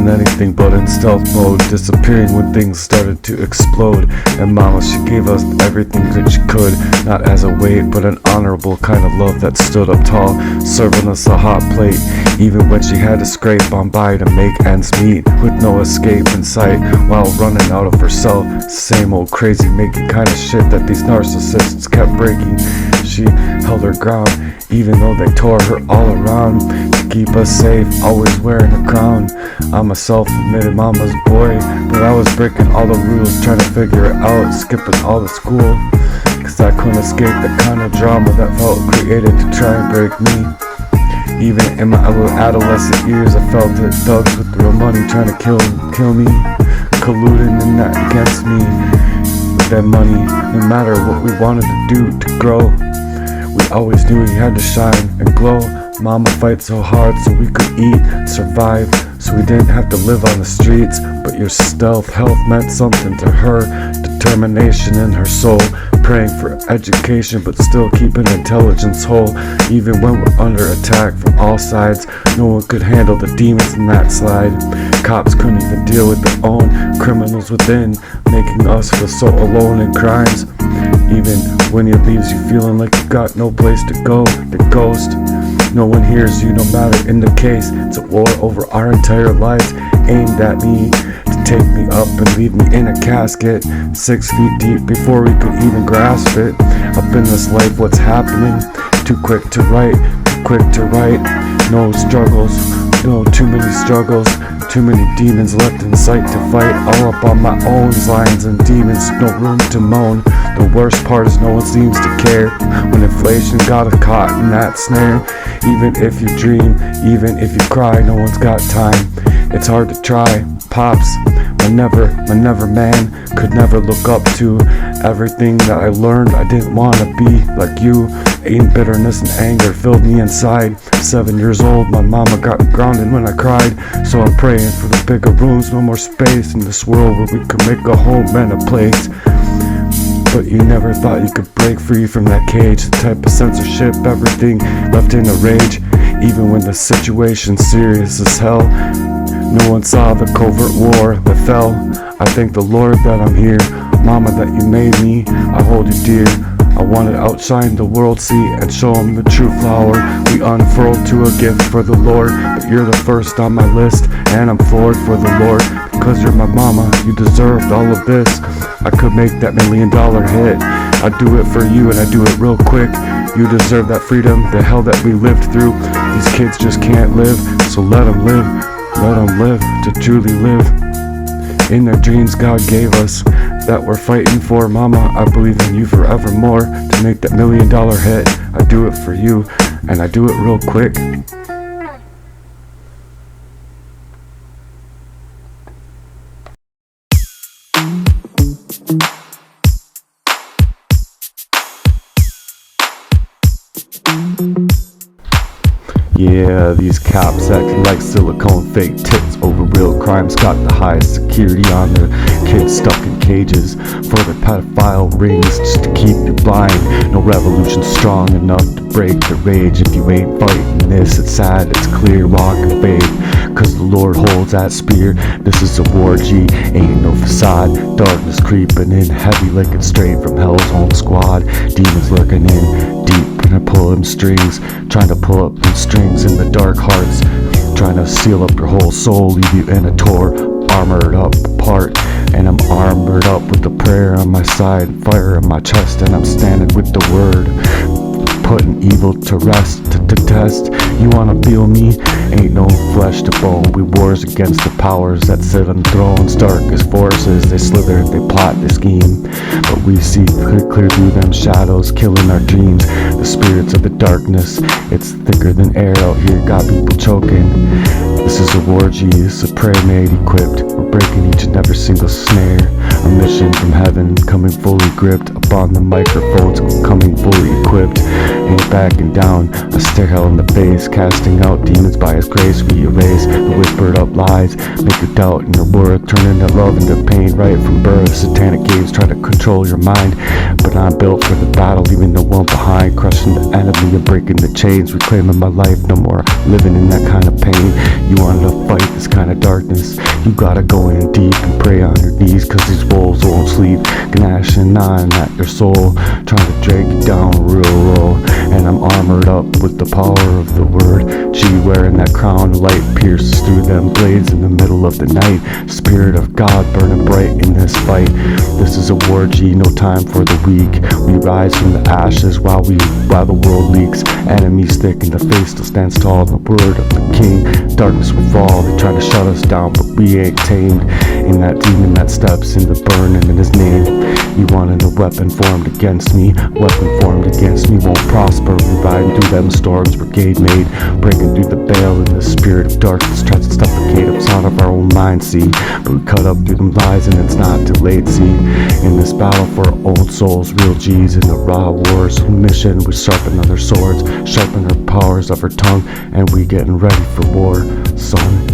wasn't anything but in stealth mode, disappearing when things started to explode. And mama, she gave us everything that she could, not as a weight, but an honorable kind of love that stood up tall, serving us a hot plate, even when she had to scrape on by to make ends meet, with no escape in sight, while running out of herself. Same old crazy making kind of shit that these narcissists kept breaking. She held her ground, even though they tore her all around, to keep us safe, always wearing a crown. I'm a self-admitted mama's boy, but I was breaking all the rules, trying to figure it out, skipping all the school, cause I couldn't escape the kind of drama that felt created to try and break me. Even in my adolescent years, I felt it, thugs with real money trying to kill me, colluding and that against me. With that money, no matter what we wanted to do to grow, we always knew we had to shine and glow. Mama fight so hard so we could eat, survive, so we didn't have to live on the streets. But your stealth health meant something to her, determination in her soul, praying for education but still keeping intelligence whole. Even when we're under attack from all sides, no one could handle the demons in that slide. Cops couldn't even deal with their own criminals within, making us feel so alone in crimes. Even when he leaves you feeling like you got no place to go, the ghost, no one hears you no matter in the case. It's a war over our entire lives, aimed at me to take me up and leave me in a casket, 6 feet deep before we could even grasp it. Up in this life, what's happening? Too quick to write, too quick to write. No struggles, no too many struggles, too many demons left in sight to fight. All up on my own lions and demons, no room to moan. The worst part is no one seems to care when inflation got us caught in that snare. Even if you dream, even if you cry, no one's got time. It's hard to try. Pops, my never man, could never look up to everything that I learned. I didn't want to be like you. Bitterness and anger filled me inside. 7 years old, my mama got me grounded when I cried. So I'm praying for the bigger rooms, no more space in this world where we could make a home and a place. But you never thought you could break free from that cage, the type of censorship, everything left in a rage. Even when the situation's serious as hell, no one saw the covert war that fell. I thank the Lord that I'm here, mama, that you made me, I hold you dear. I want to outshine the world, see, and show them the true flower we unfurled to a gift for the Lord. But you're the first on my list, and I'm floored for the Lord, because you're my mama, you deserved all of this. I could make that $1 million hit. I do it for you and I do it real quick. You deserve that freedom, the hell that we lived through. These kids just can't live, so let them live to truly live. In their dreams God gave us, that we're fighting for. Mama, I believe in you forevermore. To make that $1 million hit, I do it for you, and I do it real quick. Yeah, these cops acting like silicone fake tits over real crimes, got the highest security on their kids stuck in cages for their pedophile rings just to keep you blind. No revolution strong enough to break the rage. If you ain't fighting this, it's sad, it's clear, walk in faith, cause the Lord holds that spear. This is a war, G, ain't no facade. Darkness creeping in heavy like it's straight from hell's own squad. Demons lurking in deep, trying to pull them strings, trying to pull up them strings in the dark hearts, trying to seal up your whole soul, leave you in a tore, armored up apart. And I'm armored up with the prayer on my side, fire in my chest, and I'm standing with the word, putting evil to rest, to test. You wanna feel me? Ain't no flesh to bone. We wars against the powers that sit on thrones, darkest forces. They slither, they plot, they scheme, but we see clear through them shadows, killing our dreams. The spirits of the darkness, it's thicker than air out here, got people choking. This is a war, G, it's a prayer made equipped. We're breaking each and every single snare. A mission from heaven, coming fully gripped. A up on the microphones, coming fully equipped. Ain't backing down, I stare hell in the face, casting out demons by his grace. We erase the whispered up lies, make you doubt in your worth, turning that love into pain right from birth. Satanic games try to control your mind, but I'm built for the battle, leaving no one behind, crushing the enemy and breaking the chains, reclaiming my life, no more living in that kind of pain. You wanted to fight this kind of darkness, you gotta go in deep and pray on your knees, cause these wolves won't sleep, gnashing on at your soul, trying to drag you down real low. And I'm armored up with the power of the word, G, wearing that crown, light pierces through them blades in the middle of the night. Spirit of God burning bright in this fight. This is a war, G, no time for the weak. We rise from the ashes while the world leaks. Enemies thick and the face still stands tall in the word of the king. Darkness will fall, they try to shut us down, but we ain't tamed. In that demon that steps in the burning in his name. You wanted a weapon formed against me, weapon formed against me won't prosper. We riding through them storms, brigade made, breaking through the veil in the spirit of darkness, tries to suffocate us out of our own mind, see. But we cut up through them lies and it's not too late, see. In this battle for our own souls, real G's in the raw wars, mission we sharpen other swords, sharpen our powers of our tongue, and we getting ready for war, son.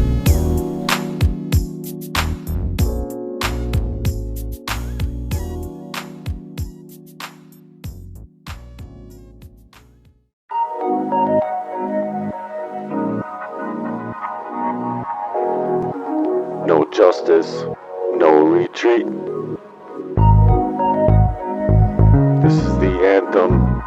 No justice, no retreat. This is the anthem.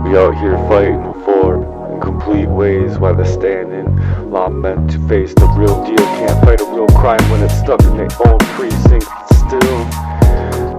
We out here fighting for in complete ways while they're standing. Law meant to face the real deal. Can't fight a real crime when it's stuck in their own precinct. Still,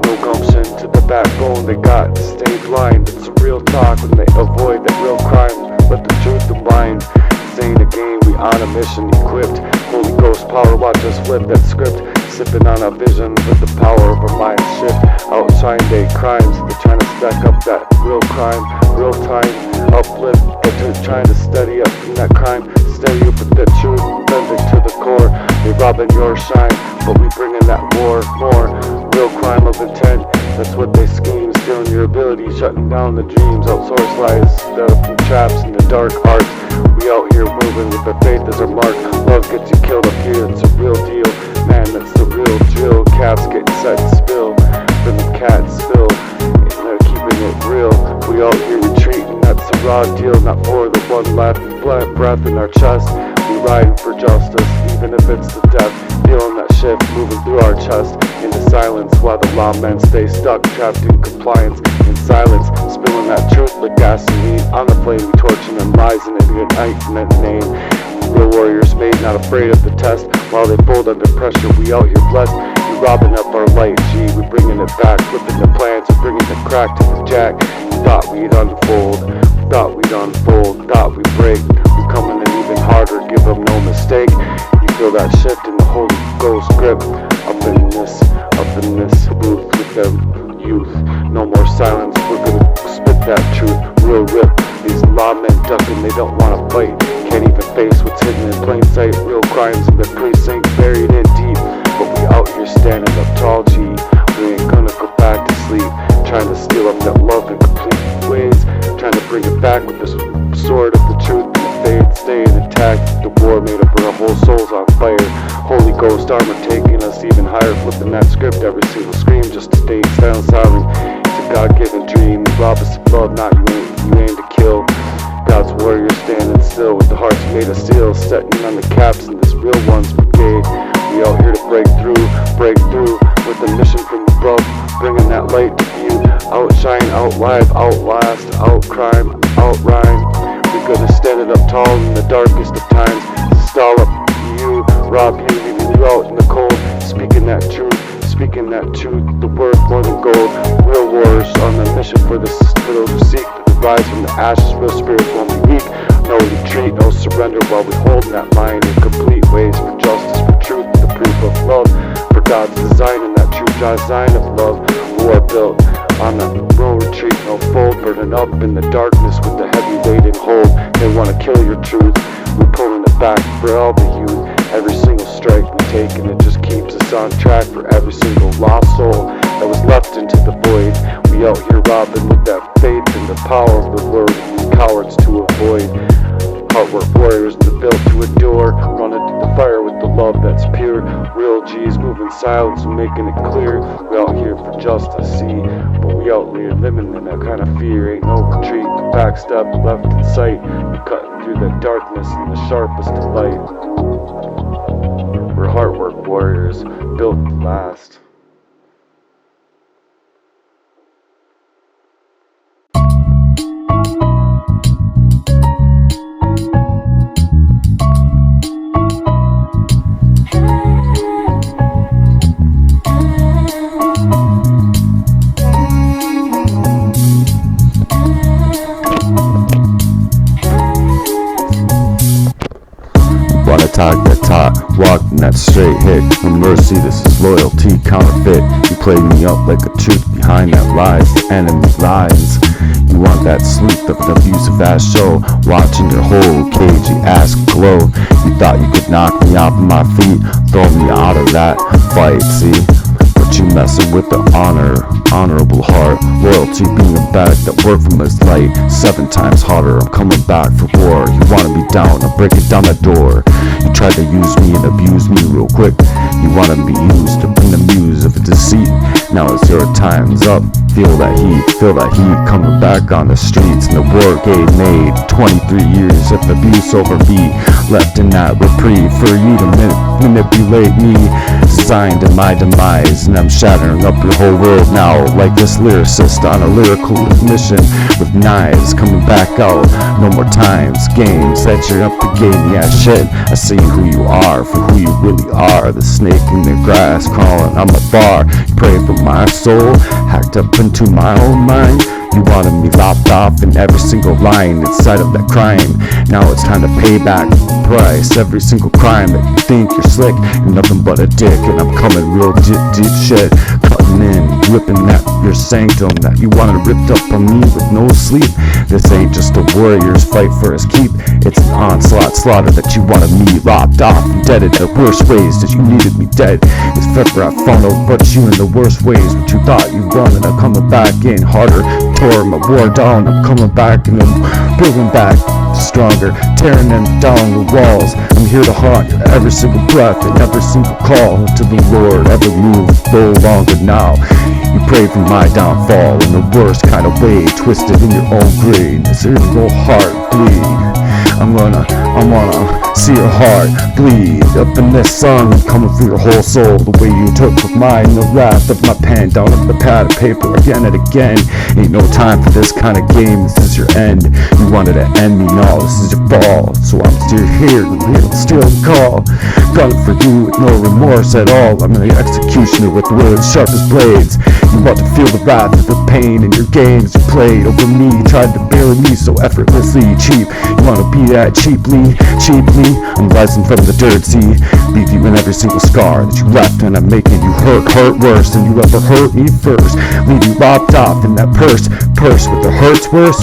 no gumption to the backbone. They got to stay blind. It's a real talk when they avoid that real crime. Let the truth combine. This ain't a game, we on a mission, equipped. Holy Ghost power, watch us flip that script. Sipping on our vision with the power of our mind shift. Outshine their crimes, they're trying to stack up that real crime, real time, uplift. They're trying to steady up from that crime, steady up with that truth, authentic to the core. They robbing your shine, but we bringing that war more. Real crime of intent, that's what they scheme. Stealing your ability, shutting down the dreams. Outsource lies, set up from traps in the dark arts. We out here moving with our faith as our mark. Love gets you killed up here, it's a real deal. Man, that's the real drill. Caps getting set to spill, from the cats spill, and they're keeping it real. We out here retreating, that's a raw deal. Not for the one last breath in our chest. We riding for justice, even if it's the death. Feeling that shift moving through our chest into silence, while the lawmen stay stuck, trapped in compliance. In silence, spilling that truth like gasoline on the flame. We torching them lies in an enlightenment name. Real warriors made, not afraid of the test. While they fold under pressure, we out here blessed. We robbing up our light, G, we bringing it back. Flipping the plans, we bringing the crack to the jack. We thought we'd unfold, thought we'd unfold, thought we'd break. We coming in even harder, give them no mistake. You feel that shift in the Holy Ghost grip. Up in this booth with them youth. No more silence, we're gonna spit that truth, real rip. These lawmen ducking, they don't wanna fight. Can't even face what's hidden in plain sight. Real crimes in the precinct, buried in deep. But we out here standing up tall, G. We ain't gonna go back to sleep. Trying to steal up that love in complete ways. Trying to bring it back with this sword of the truth and the faith staying intact. The war made up for our whole souls on fire. Holy Ghost armor taking us even higher. Flipping that script, every single scream just to stay silent. It's a God-given dream. You rob us of love, not you aim to kill. God's warriors standing still with the hearts made of steel, setting on the caps in this real one's brigade. We out here to break through with a mission from above, bringing that light to view. Outshine, outlive, outlast, outcrime, outrhyme. We're gonna stand it up tall in the darkest of times. Stall up you, rob you, leaving you out in the cold. Speaking that truth, the word more than gold. Real warriors on the mission for those who seek to rise from the ashes. Real spirits won't be weak. No retreat, no surrender while we hold that line in complete ways. For justice, for truth, the proof of love. For God's design and that true design of love. Who are built on that no retreat, no fold. Burning up in the darkness with the heavy weight and hold. They wanna kill your truth. We're pulling it back for all the youth. Every single strike we take, and it just keeps us on track for every single lost soul that was left into the void. We out powers that were cowards to avoid. Heartwork warriors that built to adore, running through the fire with the love that's pure. Real G's moving silence and making it clear. We out here for justice, see, but we out here living in that kind of fear. Ain't no retreat, no backstep left in sight. We're cutting through the darkness in the sharpest of light. We're heartwork warriors, built to last. Wanna talk that talk, walk in that straight hit. No mercy, this is loyalty, counterfeit. You played me up like a truth behind that lies, the enemy lies. You want that sleuth of an abusive ass show, watching your whole cagey ass glow. You thought you could knock me off of my feet, throw me out of that fight, see? But you messing with the honorable heart. Loyalty being a bag that worked from his light 7 times harder. I'm coming back for war. You wanna be down, I'm breaking down the door. You tried to use me and abuse me real quick. You wanna be used to bring the muse of deceit. Now it's your time's up. Feel that heat coming back on the streets. And the war gate made 23 years of abuse over me, left in that reprieve for you to manipulate me. Designed in my demise, and I'm shattering up your whole world now, like this lyricist on a lyrical mission with knives coming back out. No more times, games that you're up to game, yeah shit. I see who you are for who you really are. The snake in the grass crawling on my bar. You pray for my soul, hacked up into my own mind. You wanted me lopped off in every single line inside of that crime. Now it's time to pay back the price. Every single crime that you think you're slick, you're nothing but a dick. And I'm coming real deep shit, cutting in, ripping at your sanctum that you wanted ripped up on me with no sleep. This ain't just a warrior's fight for his keep. It's an onslaught slaughter that you wanted me lopped off and dead in the worst ways that you needed me dead. If ever I found out but you in the worst ways, what you thought you wanted, I'm coming back in harder. Tore my war down, I'm coming back and I'm building back stronger, tearing them down the walls. I'm here to haunt your every single breath and every single call to the Lord. Every move no longer now. You pray for my downfall in the worst kind of way, twisted in your own greed. Is there no heart bleed? I'm gonna see your heart bleed. Up in this song, I'm coming for your whole soul. The way you took with mine, the wrath of my pen down on the pad of paper again and again. Ain't no time for this kind of game, this is your end. You wanted to end me, no, this is your fall. So I'm still here, still call. Gunning for you with no remorse at all. I'm an executioner with words sharp as blades. You want to feel the wrath of the pain in your games you played over me, tried to bury me so effortlessly cheap. You want to be that cheaply. I'm rising from the dirt, see. Leave you in every single scar that you left, and I'm making you hurt worse than you ever hurt me first. Leave you lopped off in that purse with the hurts worse.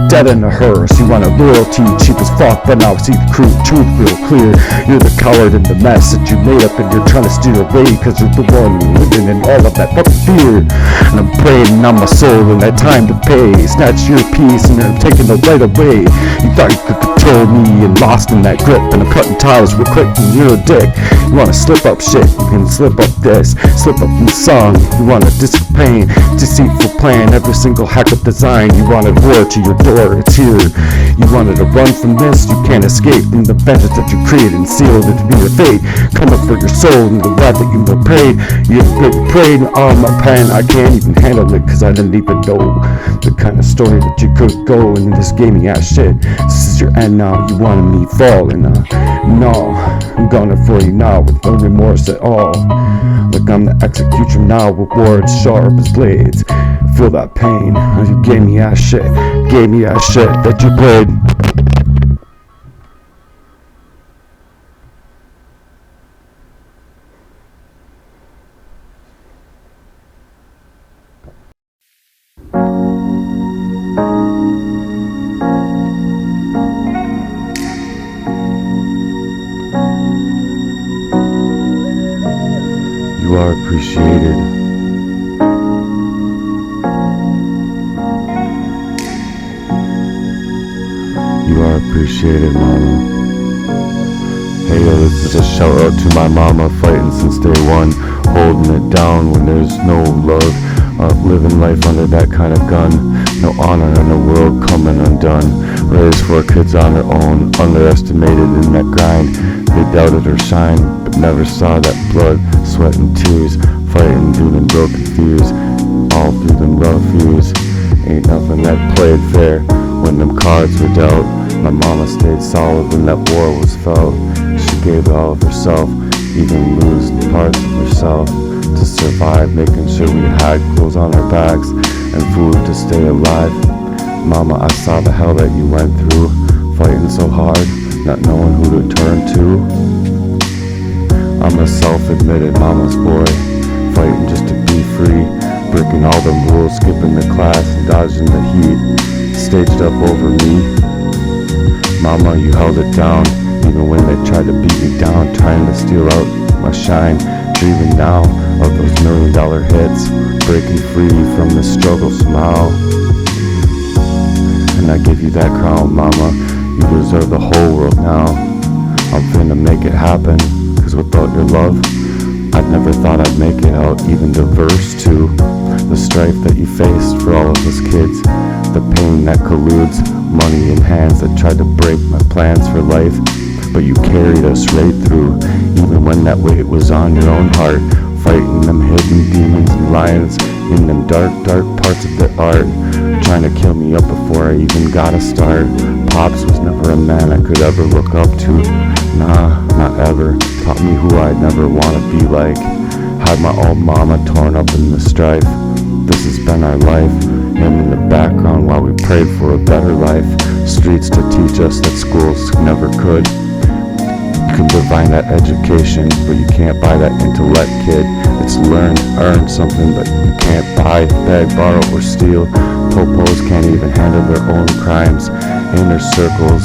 Dead in a hearse. You want a loyalty, cheap as fuck, but now see the truth real clear. You're the coward in the mess that you made up, and you're trying to steer away, cause you're the one living in all of that fucking fear. And I'm praying on my soul in that time to pay. Snatch your peace and I'm taking the right away. You thought you could control me and lost in that grip, and I'm cutting ties real quick and you're a dick. You wanna slip up shit, you can slip up this, slip up in the song. You wanna pain, deceitful plan, every single hack up design. You wanted war to your door, it's here. You wanted to run from this, you can't escape from the vengeance that you created and sealed it to be your fate. Coming for your soul and the wrath that you prayed. You prayed on my pen, I can't even handle it, cause I didn't even know the kind of story that you could go in this gaming ass shit. This is your end now, you wanted me falling. No, I'm gunning for you now with no remorse at all. Like I'm the executioner now with words sharp as blades. Feel that pain, you gave me ass shit that you played. You are appreciated. appreciate it, mama. Hey yo, this is a shout out to my mama, fighting since day one, holding it down when there's no love, living life under that kind of gun, no honor in the world coming undone, raised 4 kids on her own, underestimated in that grind, they doubted her shine, but never saw that blood, sweat and tears, fighting through them broken fears, all through them rough years, ain't nothing that played fair, when them cards were dealt, my mama stayed solid when that war was felt. She gave all of herself, even lose parts of herself to survive, making sure we had clothes on our backs and food to stay alive. Mama, I saw the hell that you went through, fighting so hard, not knowing who to turn to. I'm a self-admitted mama's boy, fighting just to be free, breaking all the rules, skipping the class and dodging the heat, staged up over me. Mama, you held it down, even when they tried to beat me down, trying to steal out my shine, dreaming now of those $1 million hits, breaking free from the struggle somehow. And I give you that crown, mama, you deserve the whole world now. I'm finna make it happen, cause without your love, I never thought I'd make it out, even to verse 2. The strife that you faced for all of us kids, the pain that colludes, money in hands that tried to break my plans for life, but you carried us right through, even when that weight was on your own heart, fighting them hidden demons and lions in them dark, dark parts of the art, trying to kill me up before I even got a start. Pops was never a man I could ever look up to, nah, not ever, taught me who I'd never want to be like, had my old mama torn up in the strife. This has been our life, him in the background while we prayed for a better life, streets to teach us that schools never could. You can divine that education, but you can't buy that intellect, kid. It's learn, earn something, but you can't buy, beg, borrow, or steal. Popos can't even handle their own crimes. Inner circles,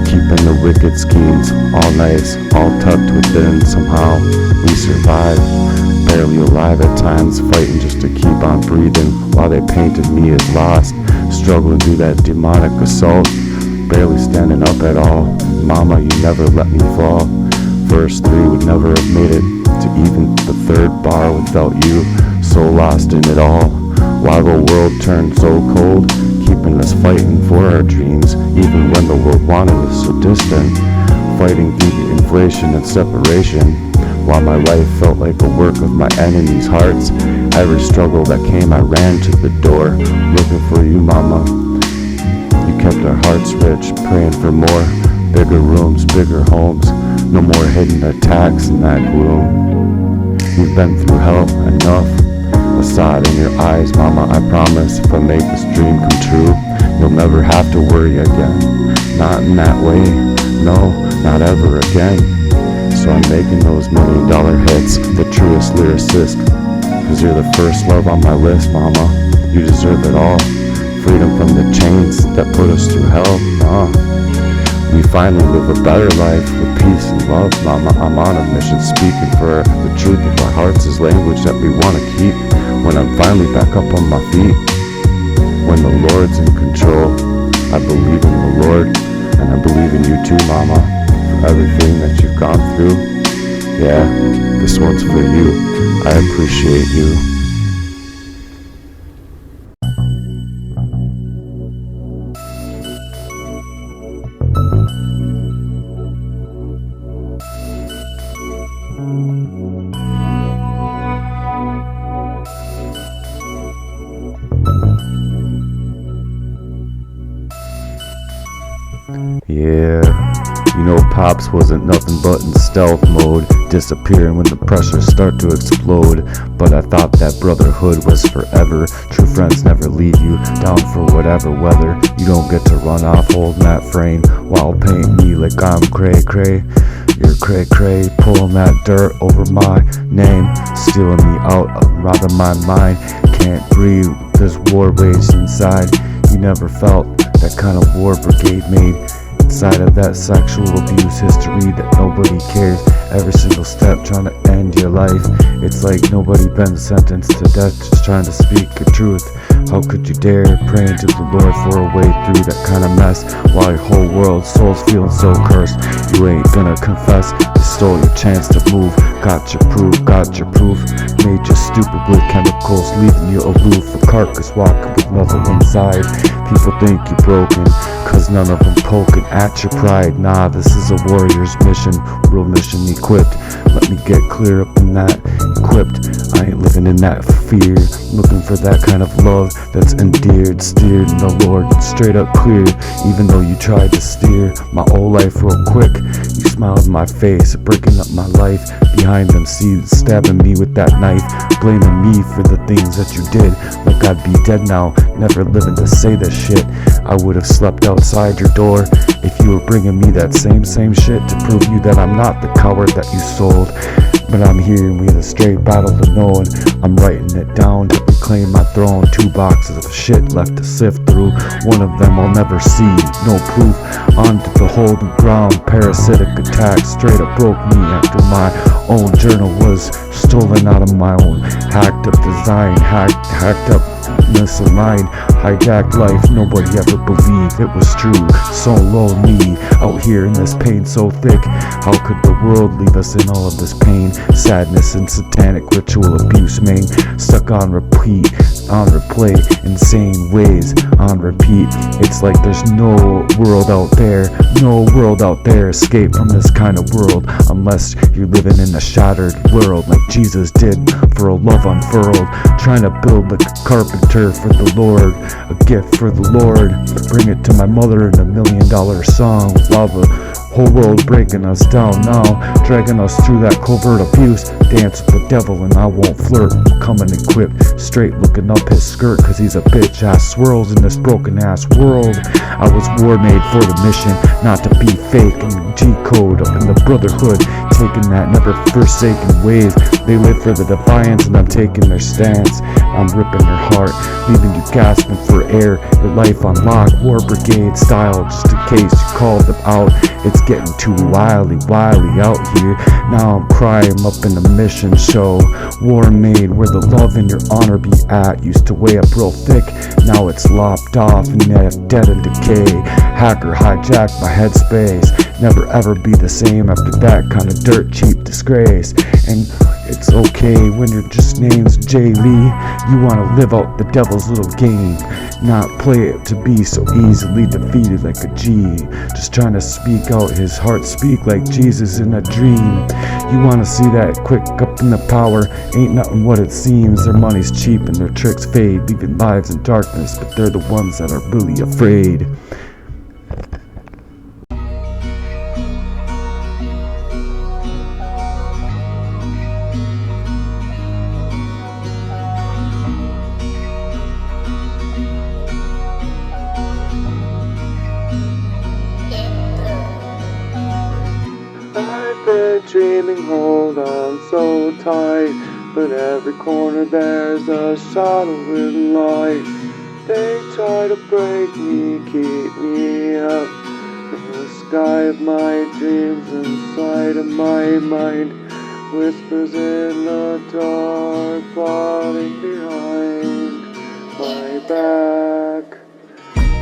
keeping the wicked schemes, all nice, all tucked within. Somehow we survive, barely alive at times, fighting just to keep on breathing, while they painted me as lost, struggling through that demonic assault, barely standing up at all. Mama, you never let me fall. Verse 3 would never have made it to even the 3rd bar without you, so lost in it all. Why the world turned so cold, keeping us fighting for our dreams, even when the world wanted us so distant, fighting through the inflation and separation, while my life felt like a work of my enemies' hearts. Every struggle that came, I ran to the door, looking for you, mama. You kept our hearts rich, praying for more, bigger rooms, bigger homes, no more hidden attacks in that gloom. You've been through hell enough, I saw it in your eyes, mama. I promise, if I make this dream come true, you'll never have to worry again. Not in that way, no, not ever again. So I'm making those $1 million hits, the truest lyricist, cause you're the first love on my list, mama. You deserve it all, freedom from the chains that put us through hell, We finally live a better life with peace and love, mama. I'm on a mission, speaking for the truth of our hearts is language that we want to keep. When I'm finally back up on my feet, when the Lord's in control, I believe in the Lord, and I believe in you too, mama, for everything that you've gone through. Yeah, this one's for you. I appreciate you. Yeah, you know Pops wasn't nothing but in stealth mode, disappearing when the pressures start to explode. But I thought that brotherhood was forever. True friends never leave you, down for whatever weather. You don't get to run off holding that frame while painting me like I'm cray cray. You're cray cray, pulling that dirt over my name, stealing me out of my mind. Can't breathe, there's war raged inside. You never felt that kind of war brigade made. inside of that sexual abuse history that nobody cares. Every single step trying to end your life. It's like nobody been sentenced to death, just trying to speak the truth. How could you dare praying to the Lord for a way through that kind of mess, while your whole world, soul's feeling so cursed? You ain't gonna confess, you stole your chance to move. Got your proof, made you stupid with chemicals, leaving you aloof, a carcass walking with nothing inside. People think you're broken, cause none of them poking at your pride. Nah, this is a warrior's mission, real mission equipped. Let me get clear up in that, equipped. I ain't living in that fear, looking for that kind of love that's endeared, steered in the Lord, straight up clear. Even though you tried to steer my whole life real quick, you smiled in my face, breaking up my life. Behind them seeds, stabbing me with that knife, blaming me for the things that you did. Like I'd be dead now, never living to say this shit. I would have slept outside your door if you were bringing me that same shit to prove you that I'm not the coward that you sold. But I'm here and we had a straight battle to know, and I'm writing it down to reclaim my throne. 2 boxes of shit left to sift through, one of them I'll never see, no proof. Onto the holding ground, parasitic attack straight up broke me after my own journal was stolen out of my own hacked up design, hacked up misaligned, hijacked life. Nobody ever believed it was true. So lonely out here in this pain so thick. How could the world leave us in all of this pain, sadness, and satanic ritual abuse, man? Stuck on repeat, on replay, insane ways, on repeat. It's like there's no world out there, no world out there. Escape from this kind of world, unless you're living in a shattered world like Jesus did for a love unfurled. Trying to build like a carpenter for the Lord, a gift for the Lord. Bring it to my mother in $1 million song. Lava, whole world breaking us down now, dragging us through that covert abuse. Dance with the devil and I won't flirt. I'm coming equipped, straight looking up his skirt, cause he's a bitch ass. Swirls in this broken ass world. I was war made for the mission, not to be fake. And G-code up in the brotherhood, taking that never forsaken ways. They live for the defiance and I'm taking their stance. I'm ripping their heart, leaving you gasping for air. Your life on lock, war brigade style, just in case you called them out. It's getting too wily out here. Now I'm crying up in the mission show. War made where the love and your honor be at. Used to weigh up real thick, now it's lopped off and left dead in decay. Hacker hijacked my headspace, never ever be the same after that kind of dirt cheap disgrace. And it's okay when your just name's Jay Lee. You wanna live out the devil's little game, not play it to be so easily defeated like a G. Just trying to speak out his heart, speak like Jesus in a dream. You wanna see that quick up in the power, ain't nothing what it seems. Their money's cheap and their tricks fade, leaving lives in darkness, but they're the ones that are really afraid. I've been dreaming, hold on so tight, but every corner there's a shadow with light. They try to break me, keep me up in the sky of my dreams, inside of my mind. Whispers in the dark, plotting behind my back.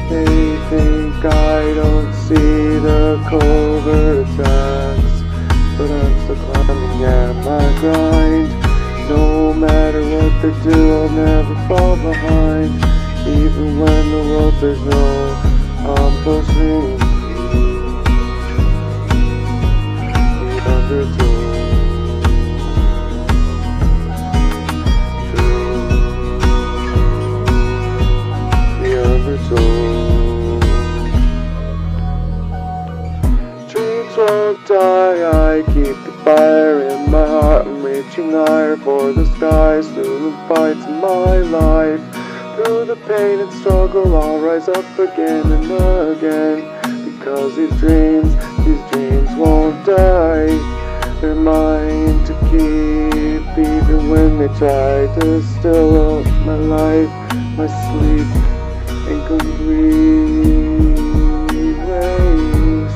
They think I don't see the covert attacks, but I'm still climbing at my grind. No matter what they do, I'll never fall behind. Even when the world says no, I'm pushing through the undertow. Dreams won't die, I keep the fire in my heart. I'm reaching higher for the skies, through the fights in my life. Through the pain and struggle, I'll rise up again and again. Because these dreams won't die. They're mine to keep, even when they try to steal up my life, my sleep, incomplete ways.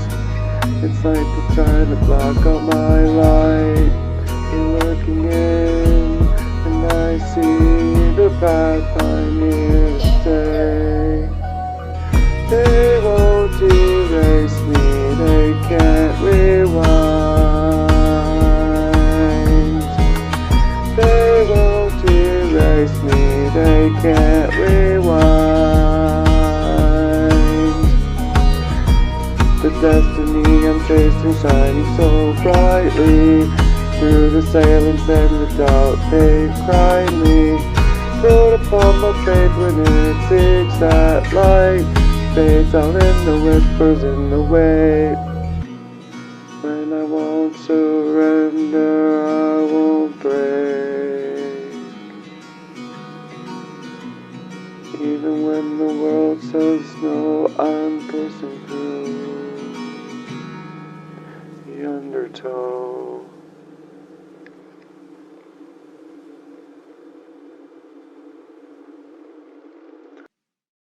It's like they're trying to block out my light. You're looking in, and I see the path I'm here to stay. They won't erase me, they can't rewind. They won't erase me, they can't rewind. The destiny I'm chasing shining so brightly through the silence and the doubt they cried me. Put upon my faith when it seeks that light, fades out in the whispers in the way. When I won't surrender.